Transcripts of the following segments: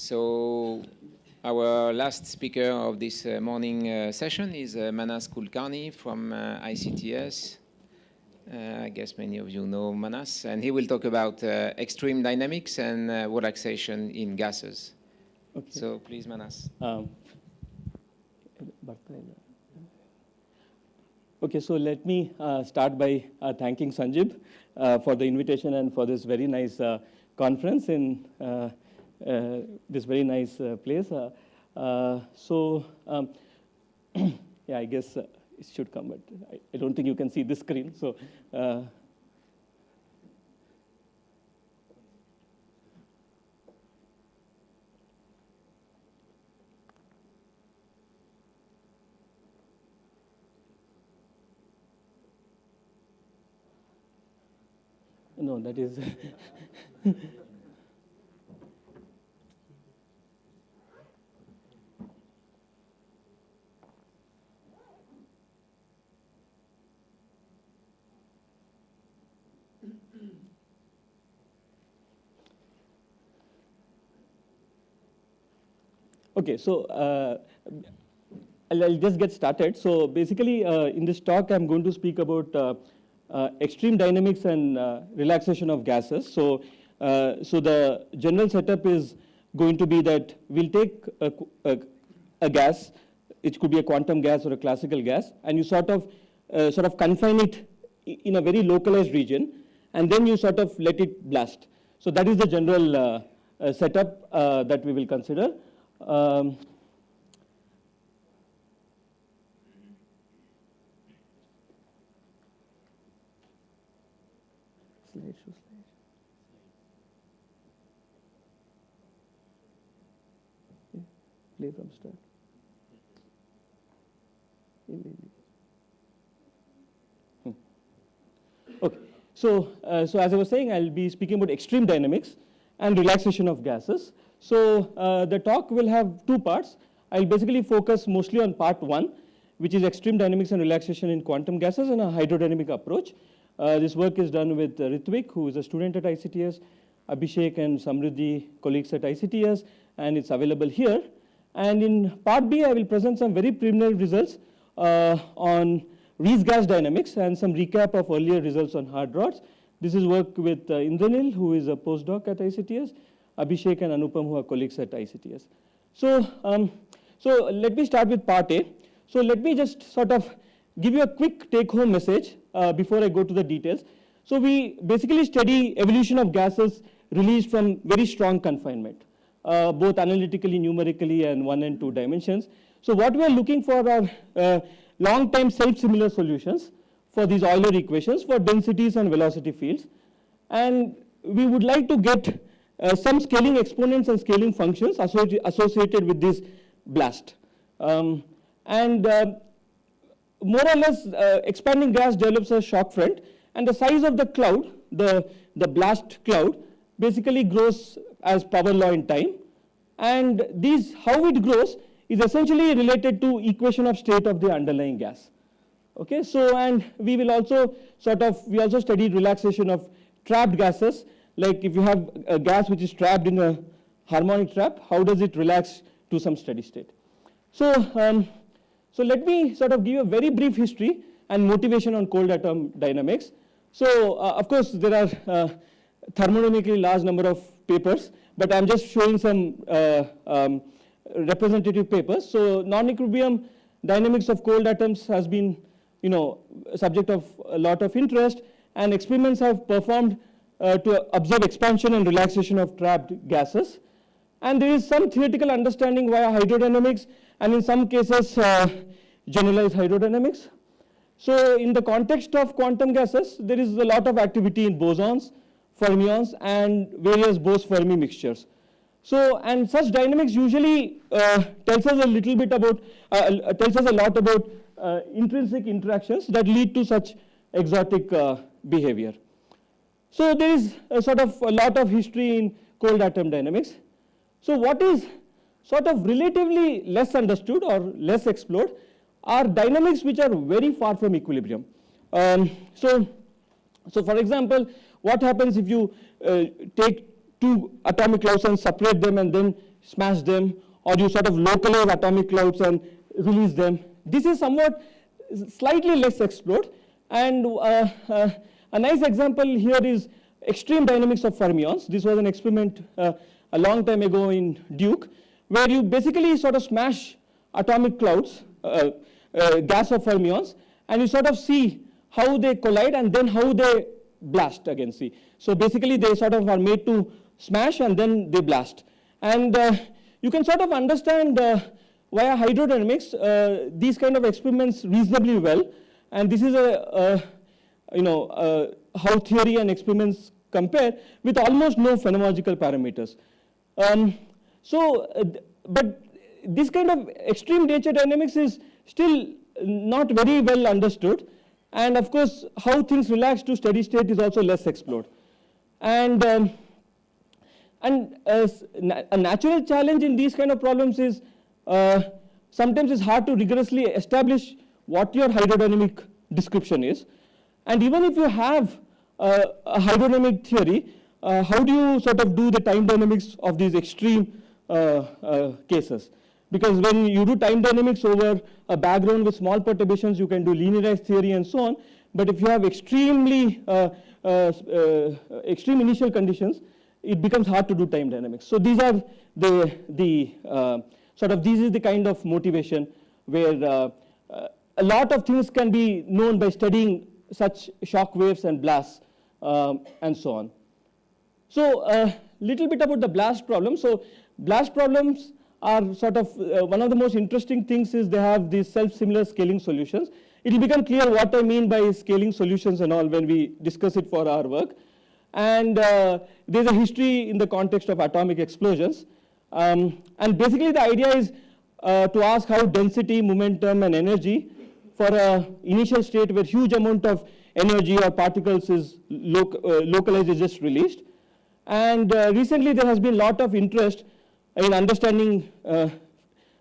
So our last speaker of this morning session is Manas Kulkarni from ICTS. I guess many of you know Manas, and he will talk about extreme dynamics and relaxation in gases. Okay. So please, Manas. Okay, so let me start by thanking Sanjib for the invitation and for this very nice conference in this very nice place. Yeah, I guess it should come, but I don't think you can see this screen. So. No, that is. Okay, so I'll just get started. So basically, in this talk, I'm going to speak about extreme dynamics and relaxation of gases. So the general setup is going to be that we'll take a gas, it could be a quantum gas or a classical gas, and you sort of confine it in a very localized region, and then you sort of let it blast. So that is the general setup that we will consider. Play from start. Okay, so as I was saying, I'll be speaking about extreme dynamics and relaxation of gases. So the talk will have two parts. I'll basically focus mostly on part one, which is extreme dynamics and relaxation in quantum gases and a hydrodynamic approach. This work is done with Ritvik, who is a student at ICTS, Abhishek and Samriddhi, colleagues at ICTS, and it's available here. And in part B, I will present some very preliminary results on Rees gas dynamics and some recap of earlier results on hard rods. This is work with Indranil, who is a postdoc at ICTS, Abhishek and Anupam, who are colleagues at ICTS. So let me start with part A. So let me just sort of give you a quick take-home message before I go to the details. So we basically study evolution of gases released from very strong confinement, both analytically, numerically, and 1 and 2 dimensions. So what we are looking for are long-time self-similar solutions for these Euler equations for densities and velocity fields. And we would like to get some scaling exponents and scaling functions associated with this blast. More or less, expanding gas develops a shock front, and the size of the cloud, the blast cloud, basically grows as power law in time. And how it grows is essentially related to equation of state of the underlying gas. Okay, so and we will also we also studied relaxation of trapped gases. Like if you have a gas which is trapped in a harmonic trap, how does it relax to some steady state? So let me sort of give you a very brief history and motivation on cold atom dynamics. So of course there are thermodynamically large number of papers, but I'm just showing some representative papers. So non-equilibrium dynamics of cold atoms has been, subject of a lot of interest, and experiments have performed to observe expansion and relaxation of trapped gases. And there is some theoretical understanding via hydrodynamics, and in some cases generalized hydrodynamics. So in the context of quantum gases, there is a lot of activity in bosons, fermions, and various Bose-Fermi mixtures. So, and such dynamics usually tells us a little bit about, tells us a lot about intrinsic interactions that lead to such exotic behavior. So there is a lot of history in cold atom dynamics. So what is sort of relatively less understood or less explored are dynamics which are very far from equilibrium. So for example, what happens if you take two atomic clouds and separate them and then smash them, or you sort of localize atomic clouds and release them. This is somewhat slightly less explored. And a nice example here is extreme dynamics of fermions. This was an experiment a long time ago in Duke, where you basically sort of smash atomic clouds, gas of fermions, and you sort of see how they collide and then how they blast again, see. So basically they sort of are made to smash and then they blast. And you can sort of understand via hydrodynamics these kind of experiments reasonably well. And this is how theory and experiments compare with almost no phenomenological parameters. But this kind of extreme nature dynamics is still not very well understood. And of course, how things relax to steady state is also less explored. And a natural challenge in these kind of problems is sometimes it's hard to rigorously establish what your hydrodynamic description is. And even if you have a hydrodynamic theory, how do you sort of do the time dynamics of these extreme cases? Because when you do time dynamics over a background with small perturbations, you can do linearized theory and so on. But if you have extremely extreme initial conditions, it becomes hard to do time dynamics. So these are this is the kind of motivation where a lot of things can be known by studying such shock waves and blasts and so on. So a little bit about the blast problem. So blast problems are sort of one of the most interesting things is they have these self-similar scaling solutions. It will become clear what I mean by scaling solutions and all when we discuss it for our work. And there's a history in the context of atomic explosions. And basically the idea is to ask how density, momentum, and energy for an initial state where huge amount of energy or particles is localized is just released. And recently there has been a lot of interest in understanding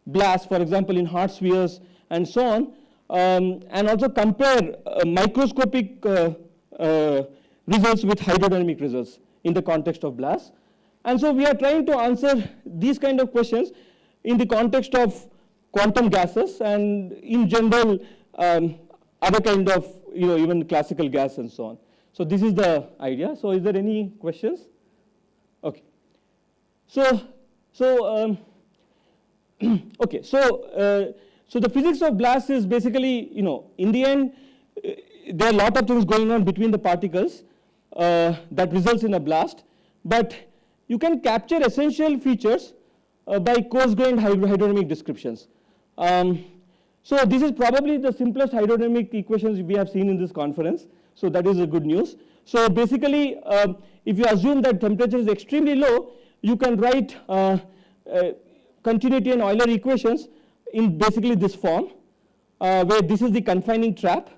blasts, for example, in hard spheres and so on, and also compare microscopic results with hydrodynamic results in the context of blasts. And so we are trying to answer these kind of questions in the context of quantum gases and in general other kind of even classical gas and so on. So this is the idea. So is there any questions? Okay. So the physics of blasts is basically, in the end, there are a lot of things going on between the particles that results in a blast, but you can capture essential features by coarse-grained hydrodynamic descriptions. So this is probably the simplest hydrodynamic equations we have seen in this conference. So that is a good news. So basically, if you assume that temperature is extremely low, you can write continuity and Euler equations in basically this form, where this is the confining trap,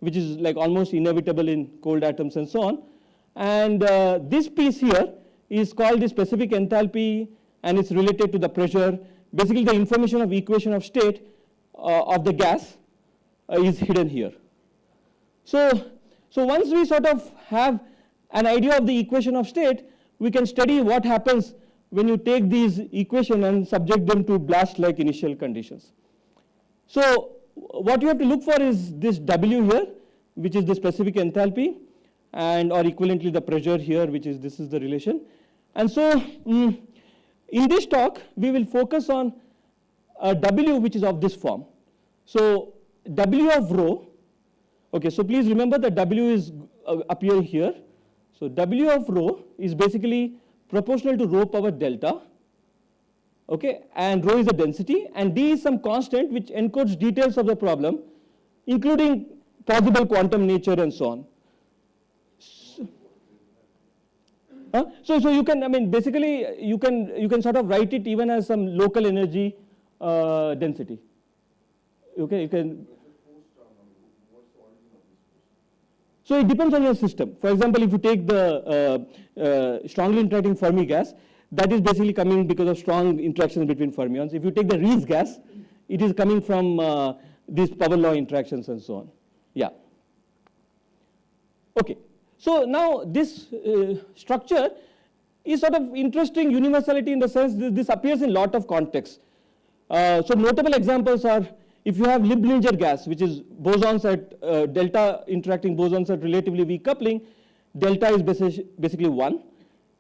which is like almost inevitable in cold atoms and so on. And this piece here is called the specific enthalpy, and it's related to the pressure. Basically, the information of equation of state of the gas is hidden here. So once we sort of have an idea of the equation of state, we can study what happens when you take these equations and subject them to blast-like initial conditions. So what you have to look for is this W here, which is the specific enthalpy, and or equivalently the pressure here, which is this is the relation. And so in this talk, we will focus on W, which is of this form. So W of rho, okay, so please remember that W is appear here. So W of rho is basically proportional to rho power delta, okay, and rho is the density, and D is some constant which encodes details of the problem, including possible quantum nature and so on. So you can, basically you can sort of write it even as some local energy density. Okay, you can. So it depends on your system. For example, if you take the strongly interacting Fermi gas, that is basically coming because of strong interactions between fermions. If you take the Rees gas, it is coming from these power law interactions and so on. Yeah. Okay. So now this structure is sort of interesting universality in the sense that this appears in lot of contexts. So notable examples are if you have Liblinger gas, which is bosons at delta interacting bosons at relatively weak coupling, delta is basically 1.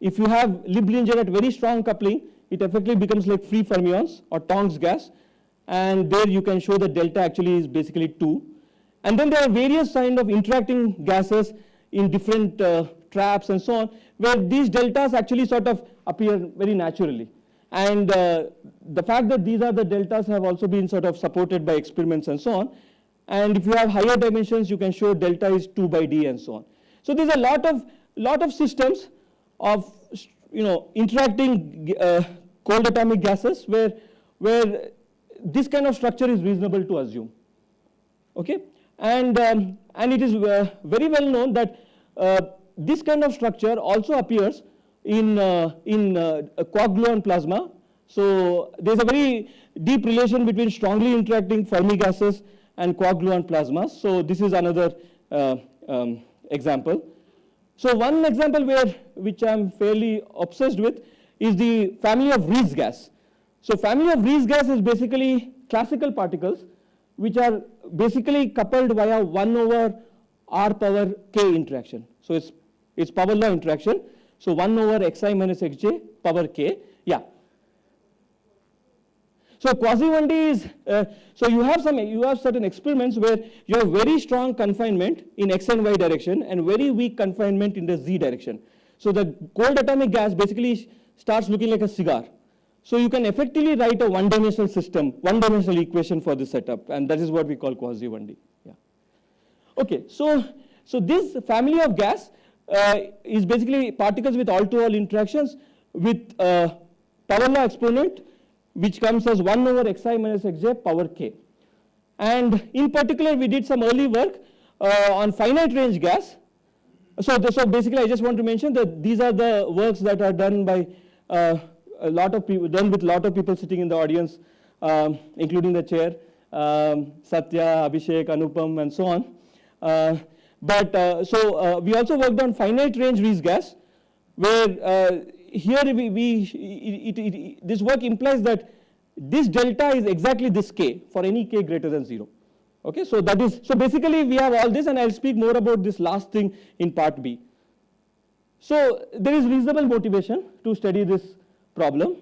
If you have Liblinger at very strong coupling, it effectively becomes like free fermions or Tonks gas, and there you can show that delta actually is basically 2. And then there are various kind of interacting gases in different traps and so on, where these deltas actually sort of appear very naturally. And the fact that these are the deltas have also been sort of supported by experiments and so on. And if you have higher dimensions, you can show delta is 2 by d and so on. So there's a lot of systems of interacting cold atomic gases where this kind of structure is reasonable to assume. Okay, and it is very well known that this kind of structure also appears in quark-gluon plasma. So there's a very deep relation between strongly interacting Fermi gases and quark-gluon plasma. So this is another example. So one example which I'm fairly obsessed with is the family of Rees gas. So family of Rees gas is basically classical particles which are basically coupled via 1 over r power k interaction. So it's power law interaction. So 1 over xi minus xj power k. Yeah. So quasi 1D is so you have certain experiments where you have very strong confinement in x and y direction and very weak confinement in the z direction. So the cold atomic gas basically starts looking like a cigar. So you can effectively write a one-dimensional system, one-dimensional equation for this setup, and that is what we call quasi 1D. Yeah. Okay, so this family of gas is basically particles with all-to-all interactions with power law exponent, which comes as 1 over xi minus xj power k. And in particular, we did some early work on finite range gas. So basically, I just want to mention that these are the works that are done by a lot of people, done with a lot of people sitting in the audience, including the chair, Satya, Abhishek, Anupam, and so on. We also worked on finite range Rees gas, where here this work implies that this delta is exactly this k for any k greater than 0. Okay, so basically we have all this, and I'll speak more about this last thing in part B. So there is reasonable motivation to study this problem.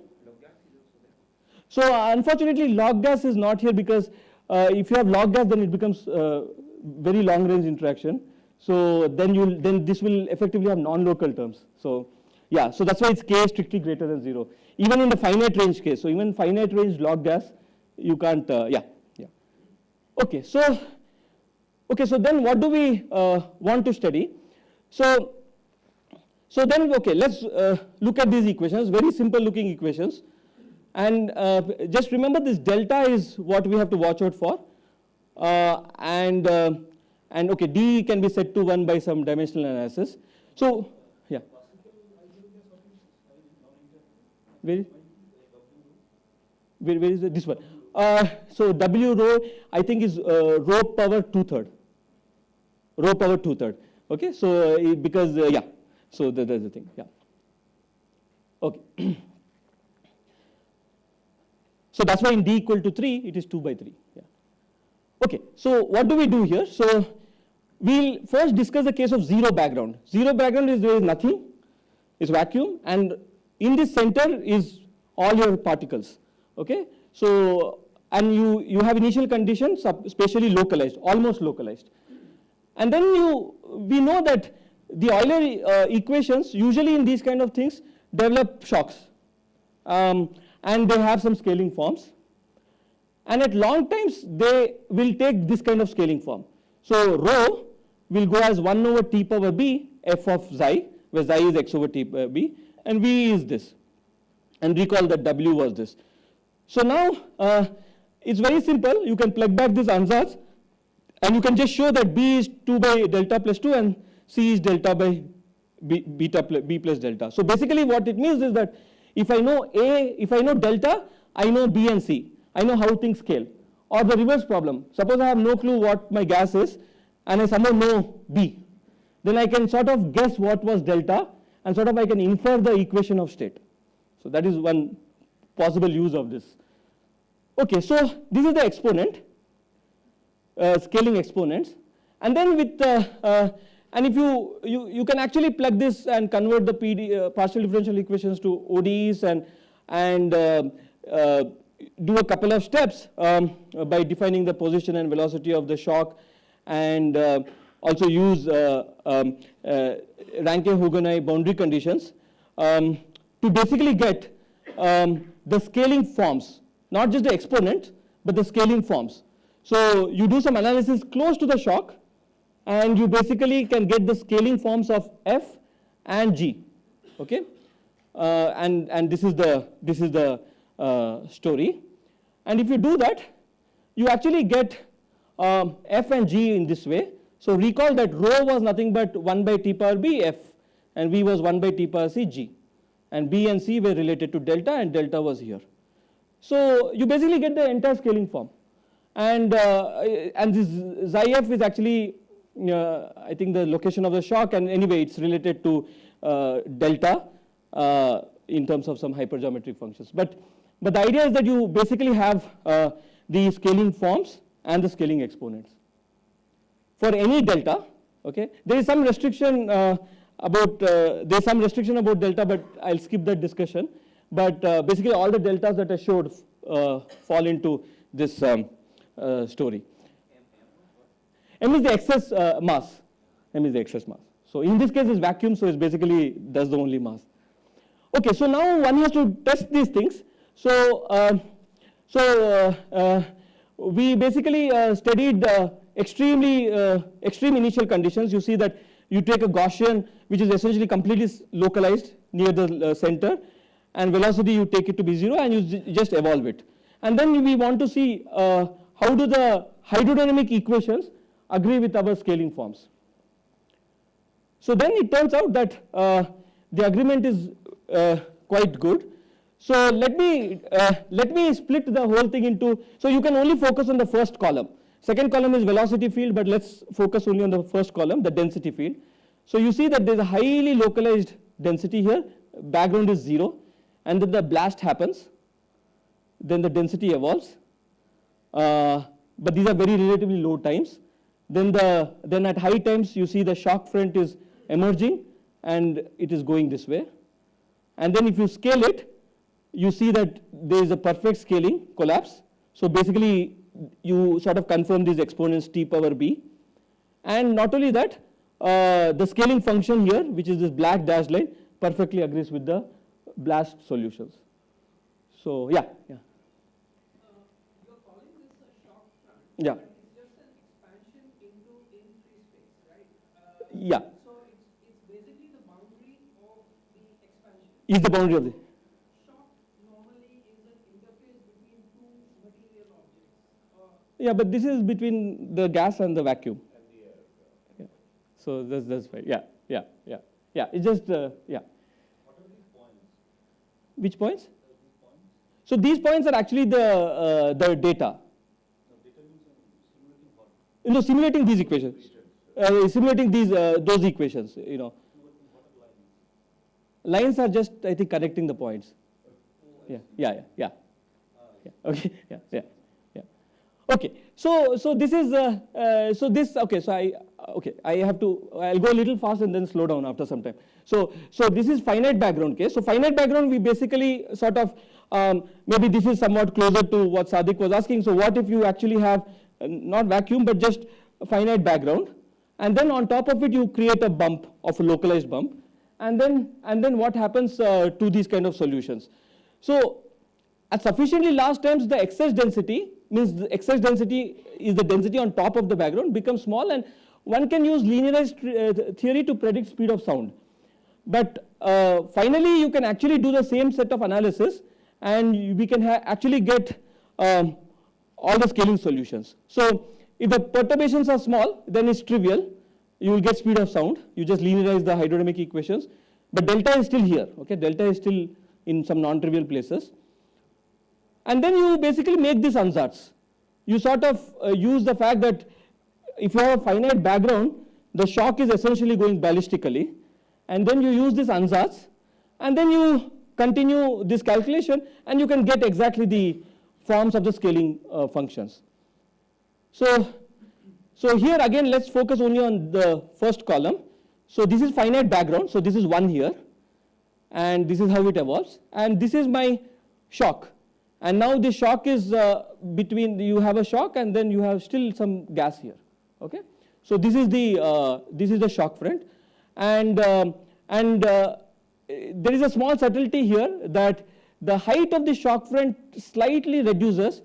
So unfortunately log gas is not here because if you have log gas, then it becomes very long range interaction. So then this will effectively have non-local terms. So yeah, so that's why it's k strictly greater than 0. Even in the finite range case, so even finite range log gas, you can't, yeah. Okay, so then what do we want to study? So then, okay, let's look at these equations, very simple looking equations. And just remember this delta is what we have to watch out for. And okay, D can be set to 1 by some dimensional analysis. So, yeah. Where is it? This one. So W rho, I think is rho power 2/3. Rho power 2/3. Okay, so because, yeah. So that's the thing, yeah. Okay. So that's why in D equal to 3, it is 2 by 3. Yeah. Okay, so what do we do here? So we'll first discuss the case of zero background. Zero background is there is nothing, it's vacuum, and in this center is all your particles. Okay, so and you have initial conditions spatially localized, almost localized, and then we know that the Euler equations usually in these kind of things develop shocks, and they have some scaling forms, and at long times they will take this kind of scaling form. So rho will go as 1 over t power b f of xi, where xi is x over t power b, and v is this, and recall that w was this. So now it's very simple. You can plug back this ansatz, and you can just show that b is 2 by delta plus 2 and c is delta by b plus delta. So basically what it means is that if I know delta, I know b and c. I know how things scale. Or the reverse problem. Suppose I have no clue what my gas is, and I somehow know b. Then I can sort of guess what was delta, and sort of I can infer the equation of state. So that is one possible use of this. Okay, so this is the exponent, scaling exponents, and then with and if you can actually plug this and convert the partial differential equations to ODEs and do a couple of steps by defining the position and velocity of the shock, and also use Rankine-Hoogenai boundary conditions to basically get the scaling forms, not just the exponent, but the scaling forms. So you do some analysis close to the shock, and you basically can get the scaling forms of F and G. Okay, and this is the story. And if you do that, you actually get F and G in this way. So recall that rho was nothing but 1 by T power B F, and V was 1 by T power C G, and B and C were related to delta, and delta was here. So you basically get the entire scaling form, and this xi f is actually I think the location of the shock, and anyway it's related to delta in terms of some hypergeometric functions. But the idea is that you basically have the scaling forms and the scaling exponents for any delta. Okay, there is some restriction about delta, but I'll skip that discussion. But basically all the deltas that I showed fall into this story. M is the excess mass. M is the excess mass. So in this case it's vacuum, so it's basically that's the only mass. Okay, so now one has to test these things. So we basically studied extreme initial conditions. You see that you take a Gaussian which is essentially completely localized near the center, and velocity you take it to be 0, and you just evolve it. And then we want to see how do the hydrodynamic equations agree with our scaling forms. So then it turns out that the agreement is quite good. So let me split the whole thing into, so you can only focus on the first column. Second column is velocity field, but let's focus only on the first column, the density field. So you see that there's a highly localized density here, background is 0, and then the blast happens, then the density evolves, but these are very relatively low times. Then at high times you see the shock front is emerging and it is going this way. And then if you scale it, you see that there is a perfect scaling collapse. So basically you sort of confirm these exponents T power B. And not only that, the scaling function here, which is this black dashed line, perfectly agrees with the blast solutions. So yeah. You're calling this a shock front. Yeah. But it's just an expansion into in free space, right? Yeah. So it's basically the boundary of the expansion. Is the boundary of the. Shock normally is an interface between two material objects. Yeah, but this is between the gas and the vacuum. And the air. Yeah. So that's right. Yeah. It's just yeah. What are these points? Which points? These points? So these points are actually the data. No, data means simulating what? You know, simulating these equations. Simulating these those equations. You know. What are lines? Lines are just, I think, connecting the points. Yeah. Okay. Yeah. Okay. So this is I'll go a little fast and then slow down after some time. So this is finite background case. So finite background, we basically sort of maybe this is somewhat closer to what Sadiq was asking. So what if you actually have not vacuum but just a finite background, and then on top of it you create a bump of a localized bump, and then what happens to these kind of solutions? So at sufficiently large times, the excess density means the excess density is the density on top of the background becomes small, and one can use linearized theory to predict speed of sound. But finally, you can actually do the same set of analysis, and we can actually get all the scaling solutions. So if the perturbations are small, then it's trivial. You will get speed of sound. You just linearize the hydrodynamic equations. But delta is still here. Okay, delta is still in some non-trivial places. And then you basically make this ansatz. You sort of use the fact that if you have a finite background, the shock is essentially going ballistically, and then you use this ansatz, and then you continue this calculation, and you can get exactly the forms of the scaling functions. So here again, let's focus only on the first column. So this is finite background, so this is 1 here, and this is how it evolves, and this is my shock. And now the shock is between, you have a shock and then you have still some gas here, okay? So this is the shock front, and there is a small subtlety here that the height of the shock front slightly reduces.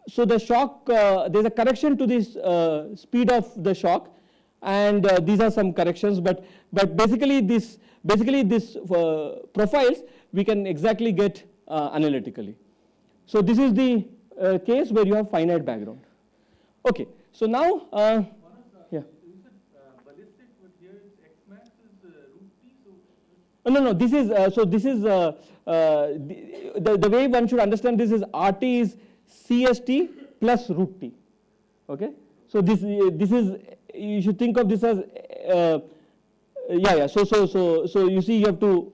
So the shock, there's a correction to this speed of the shock, and these are some corrections, but basically this profiles we can exactly get analytically. So this is the case where you have finite background. Okay, so now, yeah. You said ballistic, but here it's X max is root T, so. No, this is, the way one should understand this is RT is CST plus root T, okay? So this is, you should think of this as, so you see you have to,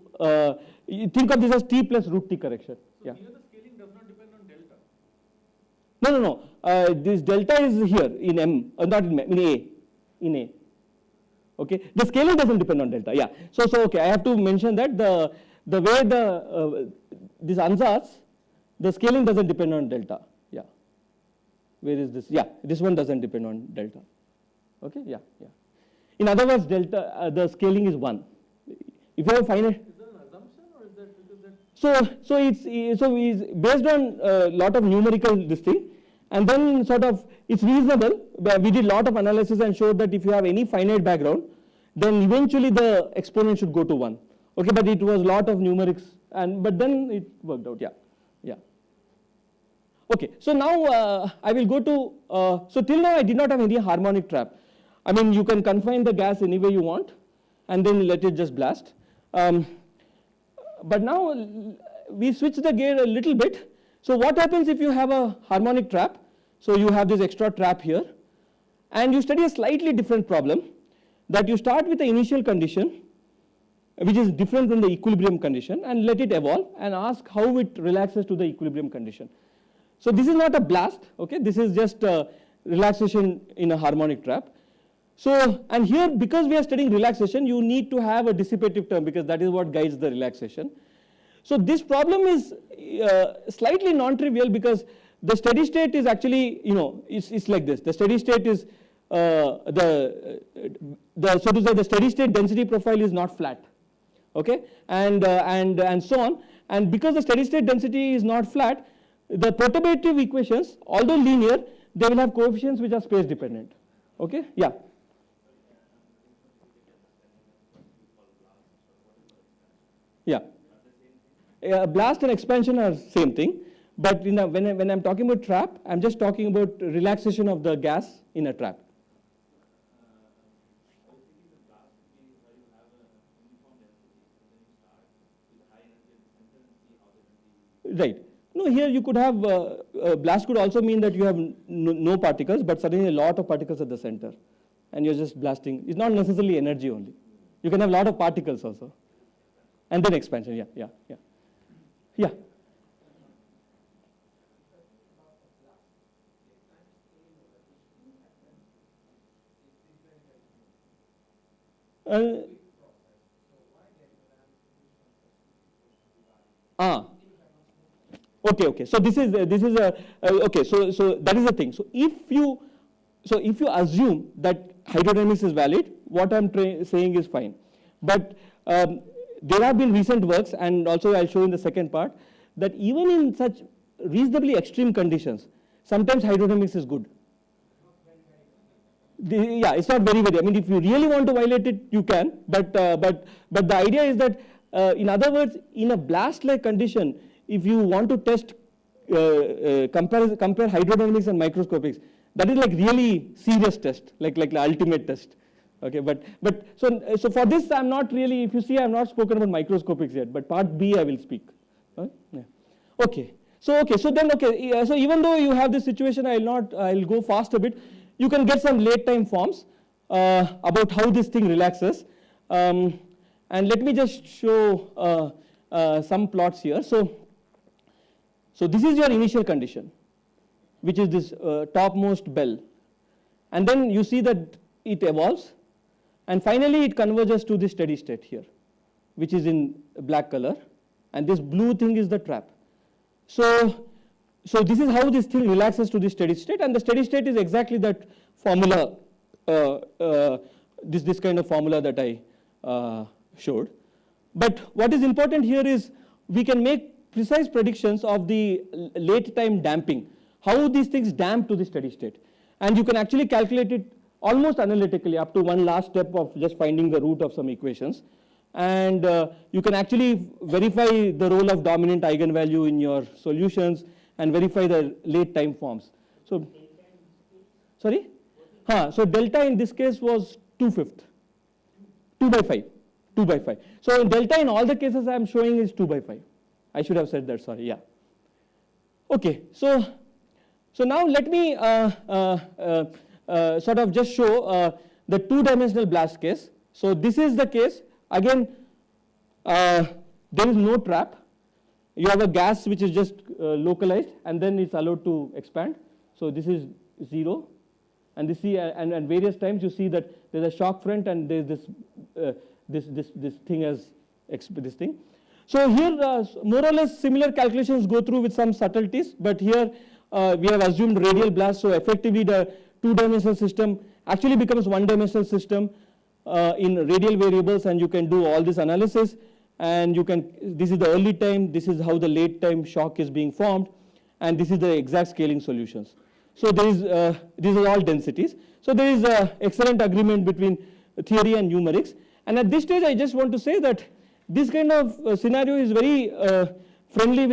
you think of this as T plus root T correction, yeah. So here the scaling does not depend on delta. No. This delta is here in M, not in M, in A. Okay, the scaling doesn't depend on delta. Yeah. So okay, I have to mention that the way this ansatz, the scaling doesn't depend on delta. Yeah. Where is this? Yeah, this one doesn't depend on delta. Okay. Yeah. In other words, delta the scaling is 1. If you have finite. Is that an assumption, or is that because that? So it's based on a lot of numerical this thing, and then sort of it's reasonable. We did a lot of analysis and showed that if you have any finite background, then eventually the exponent should go to 1. Okay, but it was a lot of numerics, but then it worked out. Yeah. Okay, so now I will go to. So till now I did not have any harmonic trap. I mean, you can confine the gas any way you want, and then let it just blast. But now we switch the gear a little bit. So what happens if you have a harmonic trap? So you have this extra trap here, and you study a slightly different problem, that you start with the initial condition, which is different from the equilibrium condition, and let it evolve and ask how it relaxes to the equilibrium condition. So this is not a blast, okay? This is just a relaxation in a harmonic trap. So, and here, because we are studying relaxation, you need to have a dissipative term, because that is what guides the relaxation. So this problem is slightly non-trivial, because the steady state is actually, it's like this. The steady state is, so to say, the steady state density profile is not flat, okay? And so on. And because the steady state density is not flat, the perturbative equations, although linear, they will have coefficients which are space dependent, okay? Yeah. Yeah, blast and expansion are same thing, but when I'm talking about trap, I'm just talking about relaxation of the gas in a trap. Right. No, here you could have, blast could also mean that you have no particles, but suddenly a lot of particles at the center, and you're just blasting. It's not necessarily energy only. You can have a lot of particles also. And then expansion, yeah. Okay. So this is okay. So that is the thing. So if you assume that hydrodynamics is valid, what I'm saying is fine. But there have been recent works, and also I'll show in the second part, that even in such reasonably extreme conditions, sometimes hydrodynamics is good. It's not very. I mean, if you really want to violate it, you can. But the idea is that, in other words, in a blast-like condition, if you want to test, compare hydrodynamics and microscopics, that is like really serious test, like the ultimate test. Okay, but so for this I'm not really, if you see, I'm not spoken about microscopics yet, but part B I will speak. Yeah. Okay. So even though you have this situation, I'll go fast a bit. You can get some late time forms about how this thing relaxes. And let me just show some plots here. So this is your initial condition, which is this topmost bell. And then you see that it evolves, and finally it converges to the steady state here, which is in black color, and this blue thing is the trap. So this is how this thing relaxes to the steady state, and the steady state is exactly that formula, this kind of formula that I showed. But what is important here is we can make precise predictions of the late time damping, how these things damp to the steady state. And you can actually calculate it almost analytically up to one last step of just finding the root of some equations. And you can actually verify the role of dominant eigenvalue in your solutions and verify the late time forms. So, sorry? So delta in this case was 2/5, 2/5, 2/5. So delta in all the cases I am showing is 2/5. I should have said that, sorry, yeah. Okay, so now let me sort of just show the two-dimensional blast case. So this is the case. Again, there is no trap. You have a gas which is just localized, and then it's allowed to expand. So this is 0, and this and various times you see that there's a shock front, and there's this thing as this thing. So here, more or less similar calculations go through with some subtleties, but here we have assumed radial blast. So effectively, the two-dimensional system actually becomes one-dimensional system in radial variables, and you can do all this analysis. And you can, this is the early time, this is how the late time shock is being formed, and this is the exact scaling solutions. So there is, these are all densities. So there is excellent agreement between theory and numerics. And at this stage, I just want to say that this kind of scenario is very friendly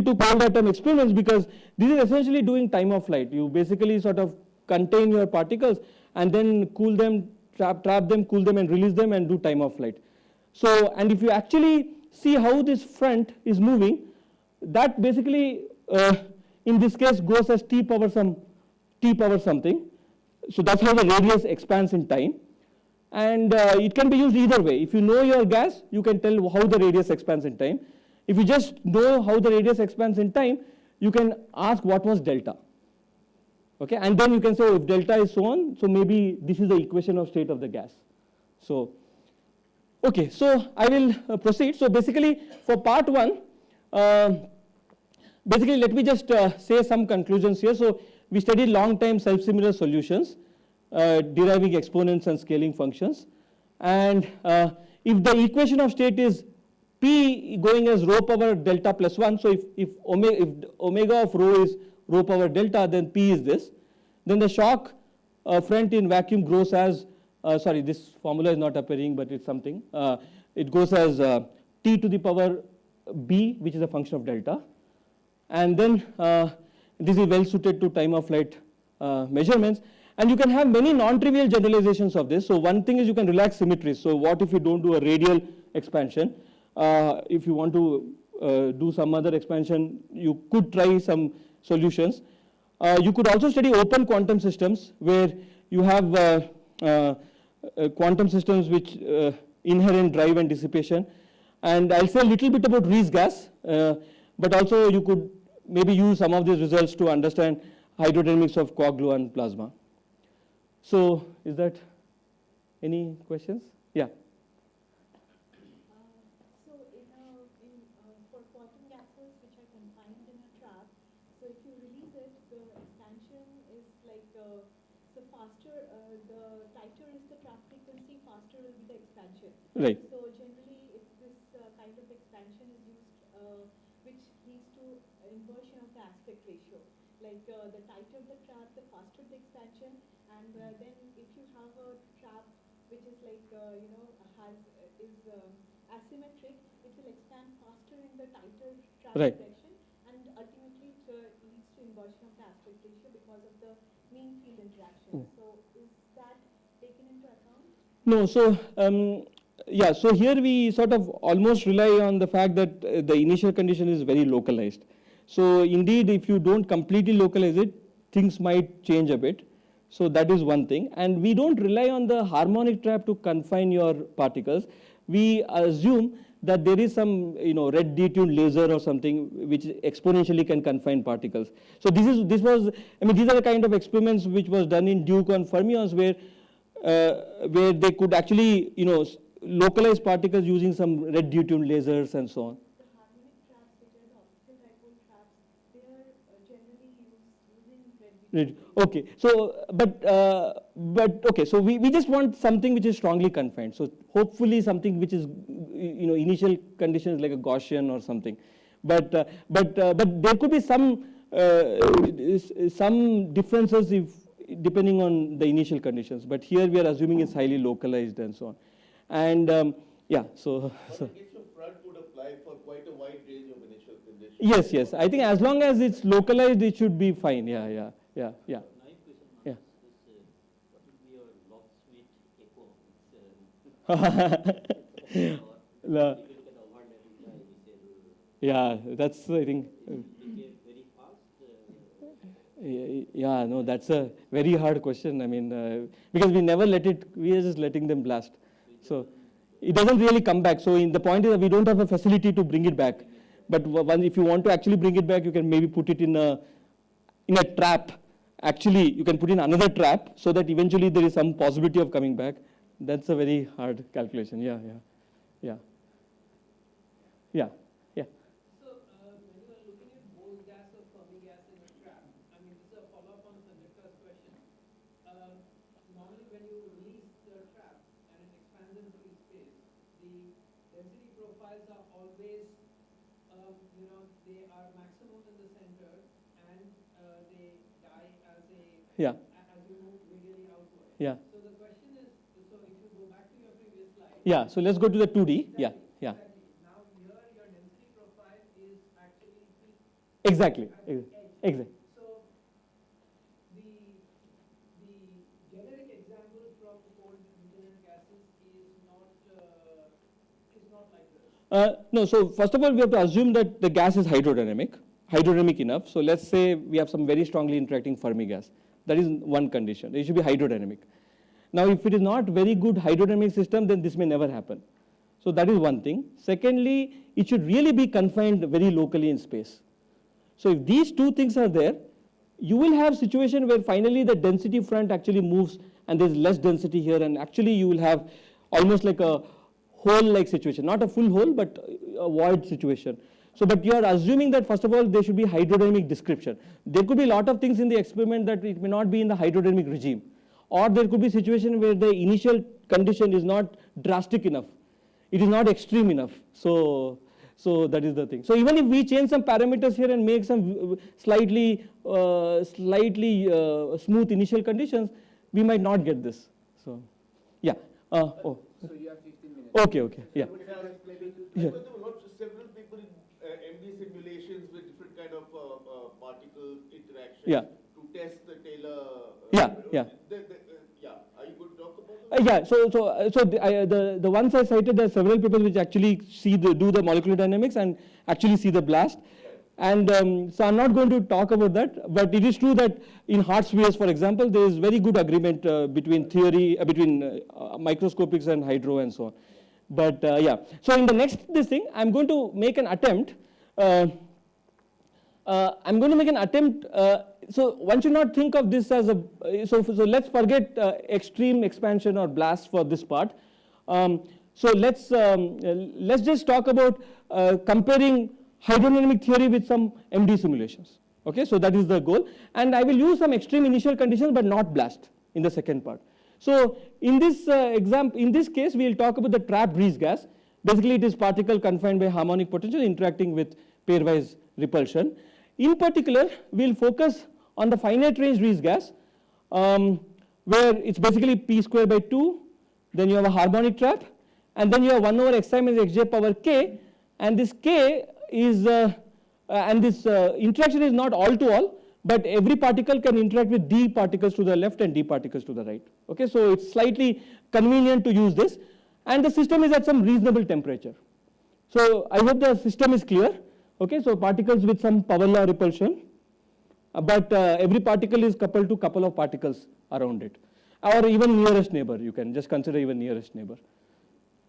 to cold atom experiments, because this is essentially doing time of flight. You basically sort of contain your particles and then cool them, trap them, cool them, and release them, and do time of flight. So, and if you actually see how this front is moving, that basically in this case goes as t power something. So that's how the radius expands in time. And it can be used either way. If you know your gas, you can tell how the radius expands in time. If you just know how the radius expands in time, you can ask what was delta. Okay, and then you can say, oh, if delta is so on, so maybe this is the equation of state of the gas. So, okay, so I will proceed. So basically, for part 1, basically let me just say some conclusions here. So we studied long time self-similar solutions, deriving exponents and scaling functions. And if the equation of state is P going as rho power delta plus 1, so if omega of rho is rho power delta, then P is this. Then the shock front in vacuum grows as, sorry, this formula is not appearing, but it's something. It goes as T to the power B, which is a function of delta. And then this is well suited to time of flight measurements. And you can have many non-trivial generalizations of this. So one thing is you can relax symmetries. So what if you don't do a radial expansion? If you want to do some other expansion, you could try some solutions. You could also study open quantum systems, where you have quantum systems which inherent drive and dissipation. And I'll say a little bit about Rees gas, but also you could maybe use some of these results to understand hydrodynamics of quark gluon plasma. So is that any questions? Yeah. So for quantum gases which are confined in a trap, so if you release it, the expansion is like, so faster, the tighter is the trap frequency, faster will be the expansion. Right. So generally, if this kind of expansion is used, which leads to inversion of the aspect ratio. Like the tighter the trap, the faster the expansion, and then if you have a trap which is like, is asymmetric, it will expand faster in the tighter trap Right. direction, and ultimately it leads to inversion of the aspect ratio because of the mean field interaction. So is that taken into account? No, so yeah, so here we sort of almost rely on the fact that the initial condition is very localized. So indeed, if you don't completely localize it, things might change a bit. So that is one thing. And we don't rely on the harmonic trap to confine your particles. we assume that there is some red detuned laser or something which exponentially can confine particles. So these are the kind of experiments which was done in Duke on fermions where they could actually localize particles using some red detuned lasers and so on. The harmonic traps, which are the optical dipole traps, they are generally using red Right. Okay. So, but okay. So we just want something which is strongly confined. So hopefully something which is initial conditions like a Gaussian or something. But there could be some differences depending on the initial conditions. But here we are assuming it's highly localized and so on. And yeah. So. Front would apply for quite a wide range of initial conditions. Yes. I think as long as it's localized, it should be fine. Yeah. Nice question, Yeah. Manas. What would be your locksmith echo? La- Yeah, that's I think. Very fast. Yeah, no, that's a very hard question. I mean, because we never we are just letting them blast. So it doesn't really come back. So the point is that we don't have a facility to bring it back. But if you want to actually bring it back, you can maybe put it in a trap. Actually, you can put in another trap so that eventually there is some possibility of coming back. That's a very hard calculation. Yeah. So, when you are looking at Bose gas or Fermi gas in a trap, I mean, this is a follow-up on Sanjib's question. Normally, when you release the trap and it expands in free space, the density profiles are always, they are maximum in the center and they die as as you move radially outward. Yeah. So the question is, so if you go back to your previous slide. Yeah. So let's go to the 2D. Yeah. Exactly. Now here your density profile is actually Exactly. at the edge. Exactly. So the generic example from cold resonant gases is not like this. No, so first of all, we have to assume that the gas is hydrodynamic enough. So let's say we have some very strongly interacting Fermi gas. That is one condition. It should be hydrodynamic. Now, if it is not very good hydrodynamic system, then this may never happen. So that is one thing. Secondly, it should really be confined very locally in space. So if these two things are there, you will have situation where finally the density front actually moves and there's less density here, and actually you will have almost like a hole-like situation, not a full hole, but a void situation. So, but you are assuming that first of all, there should be hydrodynamic description. There could be a lot of things in the experiment that it may not be in the hydrodynamic regime. Or there could be situation where the initial condition is not drastic enough. It is not extreme enough. So that is the thing. So even if we change some parameters here and make some slightly smooth initial conditions, we might not get this. So, yeah. So you have 15 minutes. Okay. Yeah. There were several people in MD simulations with different kind of particle interactions to test the Taylor. Yeah. Are you going to talk about that? So the ones I cited, there are several people which actually do the molecular dynamics and actually see the blast. And so I'm not going to talk about that, but it is true that in hard spheres, for example, there is very good agreement between microscopics and hydro and so on. But yeah, so in the next I'm going to make an attempt. So one should not think of this as so let's forget extreme expansion or blast for this part. So let's just talk about comparing hydrodynamic theory with some MD simulations. Okay, so that is the goal, and I will use some extreme initial conditions but not blast in the second part. So in this in this case, we will talk about the trapped breeze gas. Basically, it is particle confined by harmonic potential interacting with pairwise repulsion. In particular, we will focus on the finite range breeze gas, where it's basically p square by 2, then you have a harmonic trap, and then you have 1 over xi minus xj power k, and this k is, and this interaction is not all to all, but every particle can interact with d particles to the left and d particles to the right. Okay, so it's slightly convenient to use this, and the system is at some reasonable temperature. So I hope the system is clear. Okay, so particles with some power law repulsion, but every particle is coupled to couple of particles around it, or even nearest neighbor. You can just consider even nearest neighbor.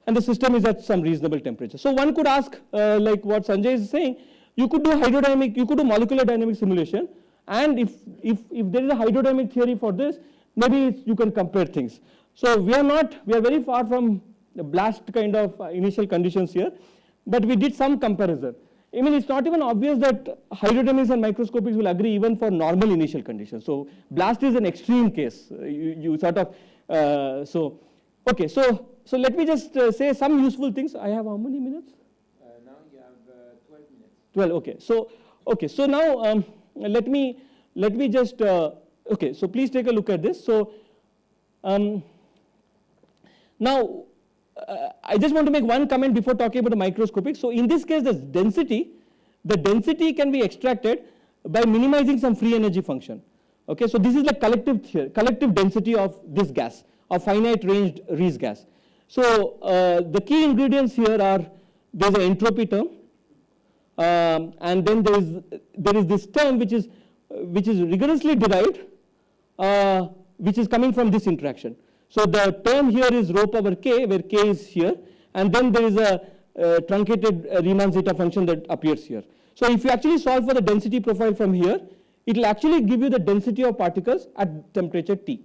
and the system is at some reasonable temperature. So one could ask, like what Sanjay is saying, you could do molecular dynamic simulation, and if there is a hydrodynamic theory for this, maybe you can compare things. So we are very far from the blast kind of initial conditions here, but we did some comparison. I mean, it's not even obvious that hydrodynamics and microscopics will agree even for normal initial conditions. So blast is an extreme case. You sort of, so let me just say some useful things. I have how many minutes? Now you have 12 minutes. 12, okay. So now let me just, okay, so please take a look at this. So now I just want to make one comment before talking about the microscopic. So in this case, the density can be extracted by minimizing some free energy function. Okay, so this is like collective density of this gas, of finite ranged Rees gas. So the key ingredients here are, there's an entropy term, and then there is this term which is rigorously derived, which is coming from this interaction. So the term here is rho power k, where k is here, and then there is a truncated Riemann zeta function that appears here. So if you actually solve for the density profile from here, it will actually give you the density of particles at temperature T.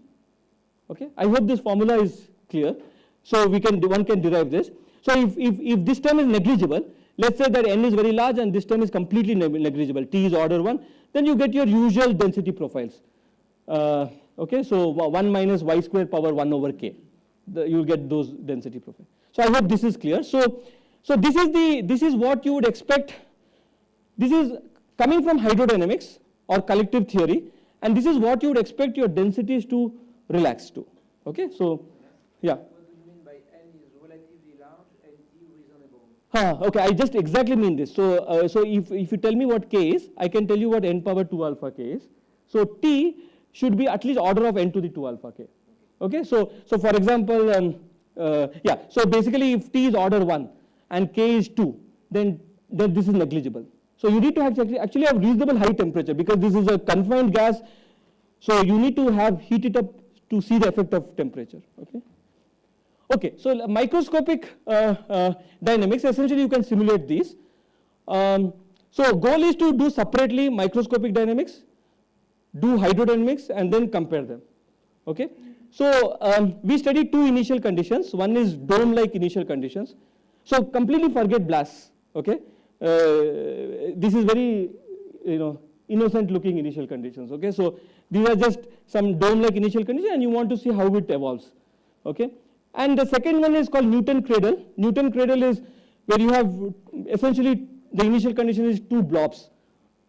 Okay, I hope this formula is clear. So one can derive this. So if this term is negligible, let's say that n is very large and this term is completely negligible, T is order 1, then you get your usual density profiles. Okay, so 1 minus y square power 1 over k, you will get those density profiles. So I hope this is clear. So this is what you would expect. This is coming from hydrodynamics or collective theory, and this is what you would expect your densities to relax to. Okay, so yeah. What do you mean by n is relatively large and T reasonable? Okay, I just exactly mean this. So if you tell me what k is, I can tell you what n power 2 alpha k is. So T should be at least order of n to the 2 alpha k. Okay, so for example, so basically if T is order 1 and k is 2, then this is negligible. So you need to actually have reasonable high temperature, because this is a confined gas, so you need to have heat it up to see the effect of temperature. Okay, so microscopic dynamics, essentially you can simulate these. So goal is to do separately microscopic dynamics, do hydrodynamics, and then compare them. Okay, so we studied two initial conditions. One is dome-like initial conditions. So completely forget blasts. Okay, this is very innocent-looking initial conditions. Okay, so these are just some dome-like initial conditions, and you want to see how it evolves. Okay, and the second one is called Newton cradle. Newton cradle is where you have essentially the initial condition is two blobs,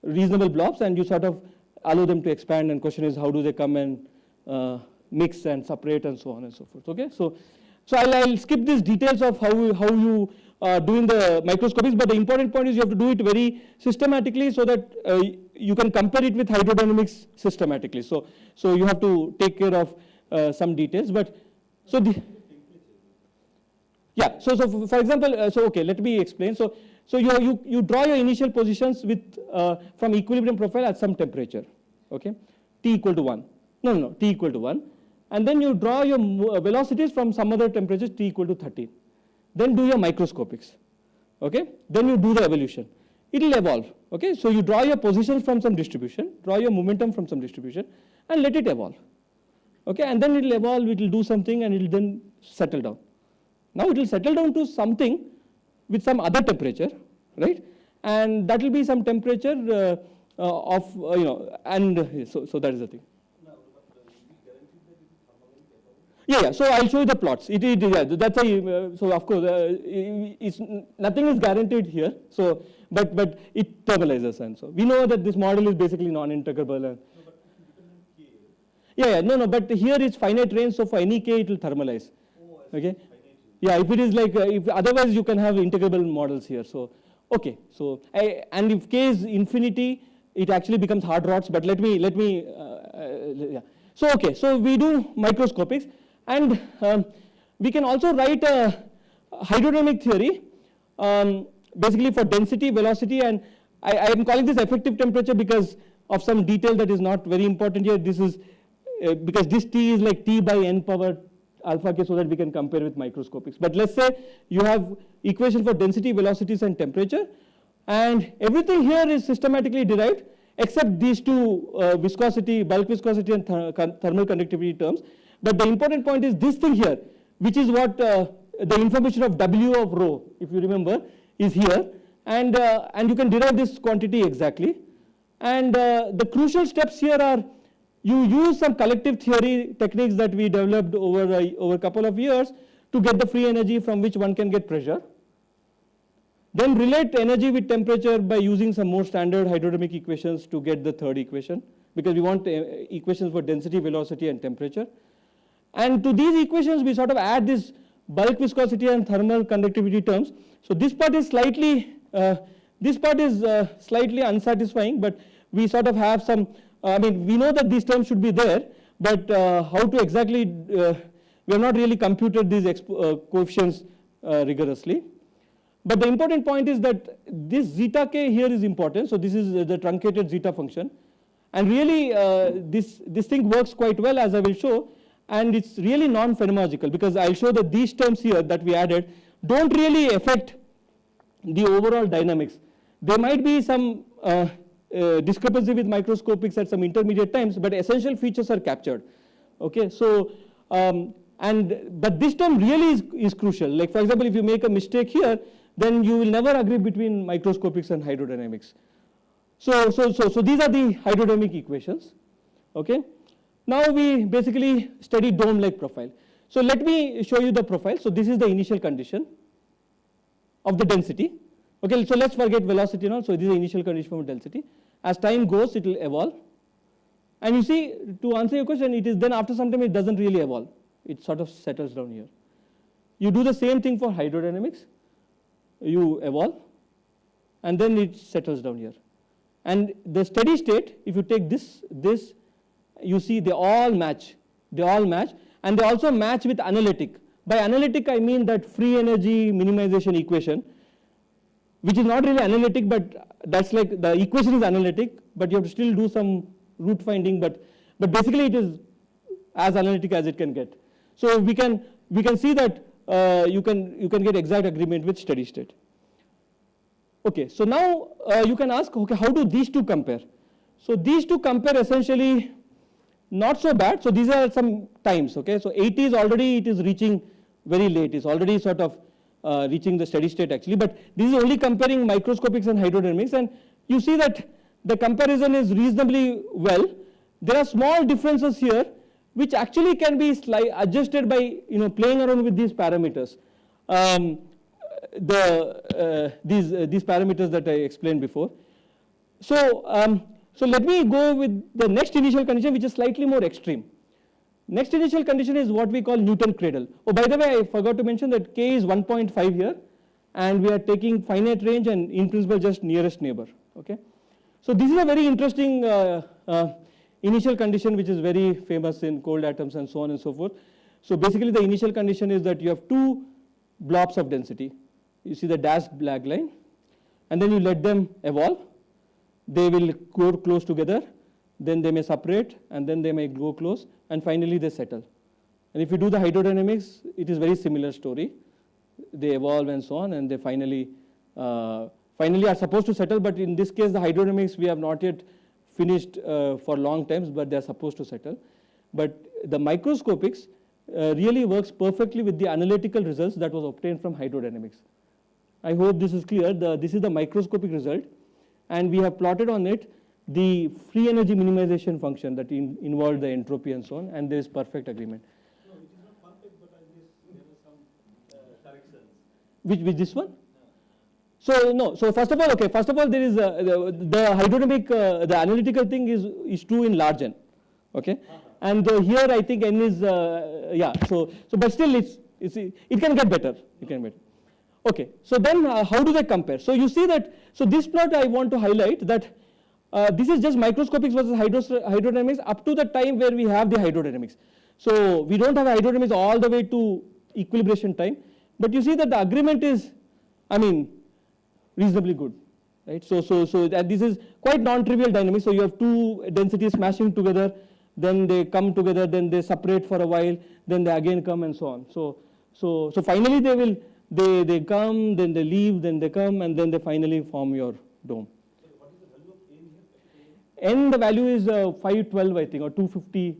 reasonable blobs, and you sort of allow them to expand, and question is how do they come and mix and separate and so on and so forth. Okay, so I'll skip these details of how you do in the microscopics, but the important point is you have to do it very systematically so that you can compare it with hydrodynamics systematically. So you have to take care of some details, but so for example, okay, let me explain. So you draw your initial positions with from equilibrium profile at some temperature, okay, T equal to 1. No, T equal to 1. And then you draw your velocities from some other temperatures, T equal to 13. Then do your microscopics, okay. Then you do the evolution. It will evolve, okay. So you draw your positions from some distribution, draw your momentum from some distribution, and let it evolve, okay. And then it will evolve, it will do something, and it will then settle down. Now it will settle down to something with some other temperature, right? And that will be some temperature and so that is the thing. Yeah. So I'll show you the plots. That's so of course nothing is guaranteed here. So but it thermalizes, and so we know that this model is basically non-integrable. And but here it's finite range, so for any k it will thermalize. Okay. Yeah, if it is like if otherwise you can have integrable models here. So okay, so and if k is infinity, it actually becomes hard rods. But let me yeah. So okay, so we do microscopics, and we can also write a hydrodynamic theory, basically for density, velocity, and I am calling this effective temperature because of some detail that is not very important here. This is because this T is like T by n power alpha k so that we can compare with microscopics. But let's say you have equation for density, velocities, and temperature, and everything here is systematically derived except these two viscosity, bulk viscosity, and thermal conductivity terms. But the important point is this thing here, which is what the information of W of rho, if you remember, is here, and you can derive this quantity exactly. And the crucial steps here are you use some collective theory techniques that we developed over a couple of years to get the free energy from which one can get pressure. Then relate energy with temperature by using some more standard hydrodynamic equations to get the third equation, because we want equations for density, velocity, and temperature. And to these equations, we sort of add this bulk viscosity and thermal conductivity terms. So this part is slightly unsatisfying, but we sort of have some. We know that these terms should be there, but how to exactly? We have not really computed these coefficients rigorously. But the important point is that this zeta k here is important. So this is the truncated zeta function, and really this thing works quite well, as I will show, and it's really non-phenomenological, because I'll show that these terms here that we added don't really affect the overall dynamics. There might be some discrepancy with microscopics at some intermediate times, but essential features are captured. Okay, so but this term really is crucial. Like, for example, if you make a mistake here, then you will never agree between microscopics and hydrodynamics. So these are the hydrodynamic equations. Okay, now we basically study dome-like profile. So let me show you the profile. So this is the initial condition of the density. Okay, so let's forget velocity now. So this is the initial condition for density. As time goes, it will evolve. And you see, to answer your question, it is then after some time it doesn't really evolve. It sort of settles down here. You do the same thing for hydrodynamics. You evolve, and then it settles down here. And the steady state, if you take this, you see they all match. They all match, and they also match with analytic. By analytic, I mean that free energy minimization equation, which is not really analytic, but that's like the equation is analytic, but you have to still do some root finding, but basically it is as analytic as it can get. So we can see that you can get exact agreement with steady state. Okay, so now you can ask, okay, how do these two compare? So these two compare essentially not so bad. So these are some times. Okay, so 80 is already, it is reaching very late. It's already sort of reaching the steady state actually, but this is only comparing microscopics and hydrodynamics, and you see that the comparison is reasonably well. There are small differences here which actually can be adjusted by playing around with these parameters. These parameters that I explained before. So let me go with the next initial condition, which is slightly more extreme. Next initial condition is what we call Newton cradle. Oh, by the way, I forgot to mention that k is 1.5 here, and we are taking finite range and in principle just nearest neighbor. Okay, so this is a very interesting initial condition which is very famous in cold atoms and so on and so forth. So basically the initial condition is that you have two blobs of density. You see the dashed black line, and then you let them evolve. They will go close together, then they may separate, and then they may go close, and finally they settle. And if you do the hydrodynamics, it is very similar story. They evolve and so on, and they finally are supposed to settle, but in this case the hydrodynamics we have not yet finished for long times, but they are supposed to settle. But the microscopics really works perfectly with the analytical results that was obtained from hydrodynamics. I hope this is clear. This is the microscopic result, and we have plotted on it the free energy minimization function that involved the entropy and so on, and there is perfect agreement. No, it is not perfect, but I guess there are some corrections. Which this one? So no. So first of all, there is the hydrodynamic, the analytical thing is true in large n. Okay, and here I think n is yeah. So but still it can get better. It can get better. Okay. So then how do they compare? So you see that. So this plot I want to highlight that this is just microscopics versus hydrodynamics up to the time where we have the hydrodynamics. So we don't have hydrodynamics all the way to equilibration time, but you see that the agreement is, reasonably good, right? So and this is quite non-trivial dynamics. So you have two densities smashing together, then they come together, then they separate for a while, then they again come and so on. So finally they come, then they leave, then they come, and then they finally form your dome. N, the value is 512, I think, or 250,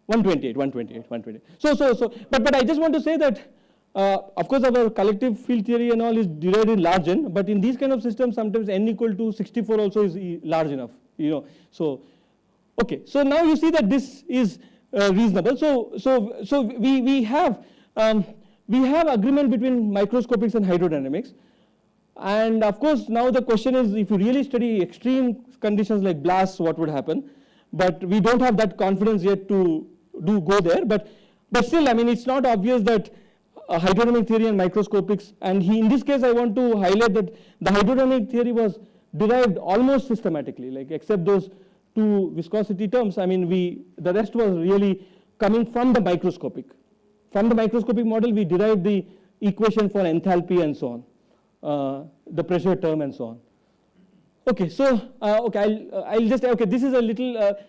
128. But I just want to say that, of course, our collective field theory and all is derived in large N, but in these kind of systems, sometimes N equal to 64 also is large enough, So, okay, so now you see that this is reasonable. So we have agreement between microscopics and hydrodynamics. And of course, now the question is, if you really study extreme conditions like blasts, what would happen? But we don't have that confidence yet to go there. But still, I mean, it's not obvious that hydrodynamic theory and microscopics, and in this case, I want to highlight that the hydrodynamic theory was derived almost systematically, like except those two viscosity terms. I mean, the rest was really coming from the microscopic. From the microscopic model, we derived the equation for enthalpy and so on, the pressure term and so on. Okay, so I'll just this is a little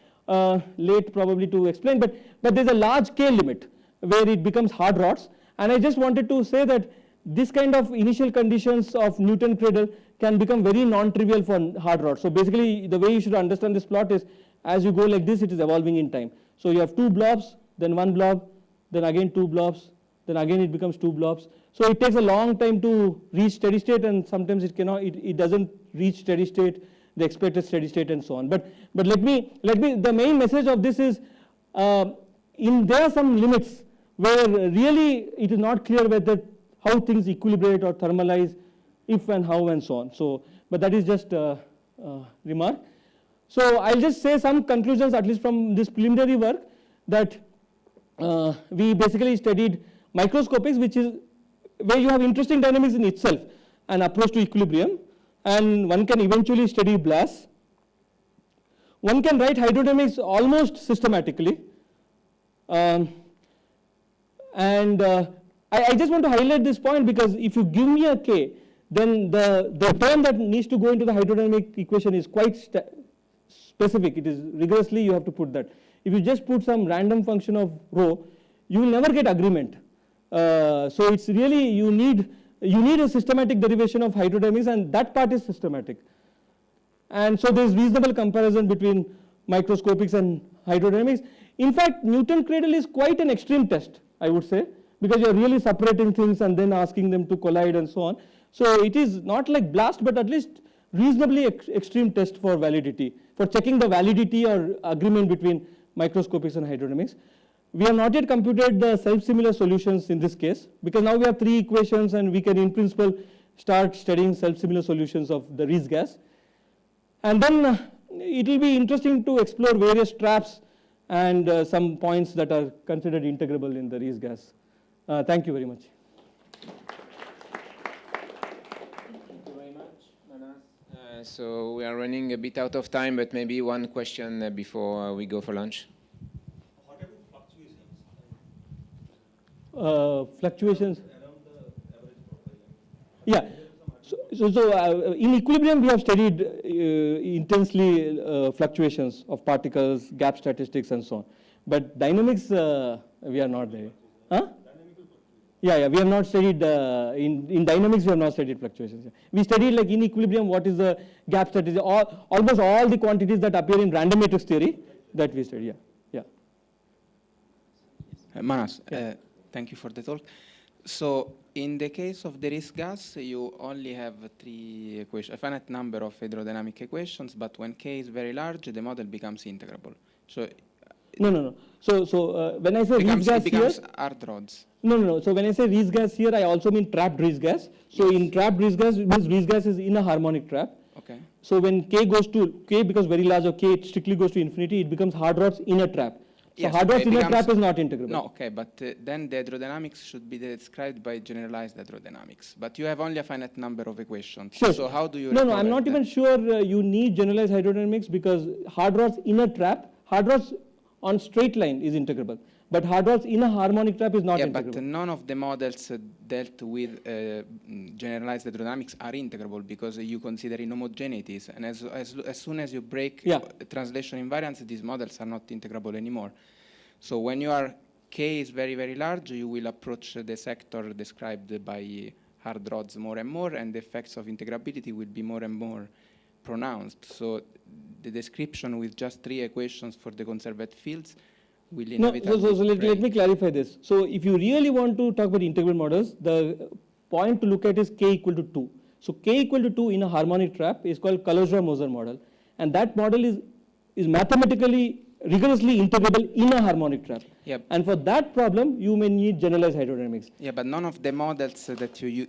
late probably to explain, but there's a large K limit where it becomes hard rods, and I just wanted to say that this kind of initial conditions of Newton cradle can become very non-trivial for hard rods. So basically, the way you should understand this plot is, as you go like this, it is evolving in time. So you have two blobs, then one blob, then again two blobs, then again it becomes two blobs. So it takes a long time to reach steady state, and sometimes it cannot. It doesn't reach steady state, the expected steady state, and so on. But let me. The main message of this is, there are some limits where really it is not clear whether how things equilibrate or thermalize, if and how and so on. So, but that is just a remark. So I'll just say some conclusions, at least from this preliminary work, that we basically studied microscopics, which is where you have interesting dynamics in itself, an approach to equilibrium, and one can eventually study blasts. One can write hydrodynamics almost systematically. I just want to highlight this point, because if you give me a K, then the term that needs to go into the hydrodynamic equation is quite specific. It is rigorously, you have to put that. If you just put some random function of rho, you will never get agreement. So it's really, you need a systematic derivation of hydrodynamics, and that part is systematic. And so there's reasonable comparison between microscopics and hydrodynamics. In fact, Newton cradle is quite an extreme test, I would say, because you're really separating things and then asking them to collide and so on. So it is not like blast, but at least reasonably extreme test for validity, for checking the validity or agreement between microscopics and hydrodynamics. We have not yet computed the self-similar solutions in this case, because now we have three equations and we can in principle start studying self-similar solutions of the Rees gas. And then it will be interesting to explore various traps and some points that are considered integrable in the Rees gas. Thank you very much. Thank you very much, Manas. So we are running a bit out of time, but maybe one question before we go for lunch. What about fluctuations? Fluctuations. Around the average profile. Yeah. So in equilibrium, we have studied intensely fluctuations of particles, gap statistics, and so on. But dynamics, we are not there. Huh? Yeah, we have not studied, in dynamics, we have not studied fluctuations. We studied, like, in equilibrium, what is the gap statistic, almost all the quantities that appear in random matrix theory that we study, yeah. Manas, thank you for the talk. So, in the case of the Rees gas, you only have three equations, a finite number of hydrodynamic equations, but when K is very large, the model becomes integrable. So, No. So when I say Rees gas it becomes here, hard rods. No. So when I say Rees gas here, I also mean trapped Rees gas. So in trapped Rees gas, means Rees gas is in a harmonic trap. Okay. So when K becomes very large, or K strictly goes to infinity, it becomes hard rods in a trap. So Yes, hard rods it in a becomes- trap is not integrable. No, okay, but then the hydrodynamics should be described by generalized hydrodynamics. But you have only a finite number of equations. Sure. So how do you No, I'm recover not that? even sure you need generalized hydrodynamics, because hard rods in a trap, hard rods on straight line is integrable. But Harvard's in a harmonic trap is not Yeah, integrable. but none of the models dealt with generalized hydrodynamics are integrable because you consider inhomogeneities. And as soon as you break translation invariance, these models are not integrable anymore. So when your K is very, very large, you will approach the sector described by hard rods more and more, and the effects of integrability will be more and more pronounced. So the description with just 3 equations for the conserved fields will inevitably let me clarify this. So if you really want to talk about integrable models, the point to look at is K equal to 2. So K equal to 2 in a harmonic trap is called Kalosra-Moser model. And that model is mathematically rigorously integrable in a harmonic trap. Yep. And for that problem, you may need generalized hydrodynamics. Yeah, but none of the models that you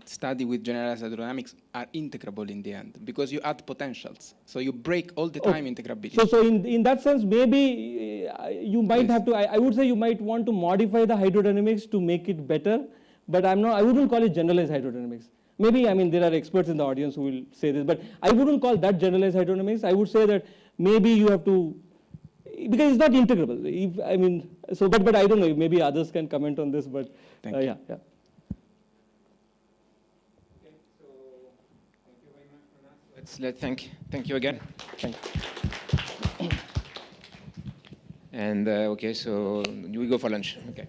study with generalized hydrodynamics are integrable in the end because you add potentials. So you break all the time integrability. So in that sense, maybe you might have to, I would say you might want to modify the hydrodynamics to make it better, but I wouldn't call it generalized hydrodynamics. Maybe, I mean, there are experts in the audience who will say this, but I wouldn't call that generalized hydrodynamics. I would say that maybe you have to, because it's not integrable. But I don't know, maybe others can comment on this, but Thank you. yeah. Okay, so thank you very much, Manas. Thank you again. Thank you. And okay, so we go for lunch. Okay.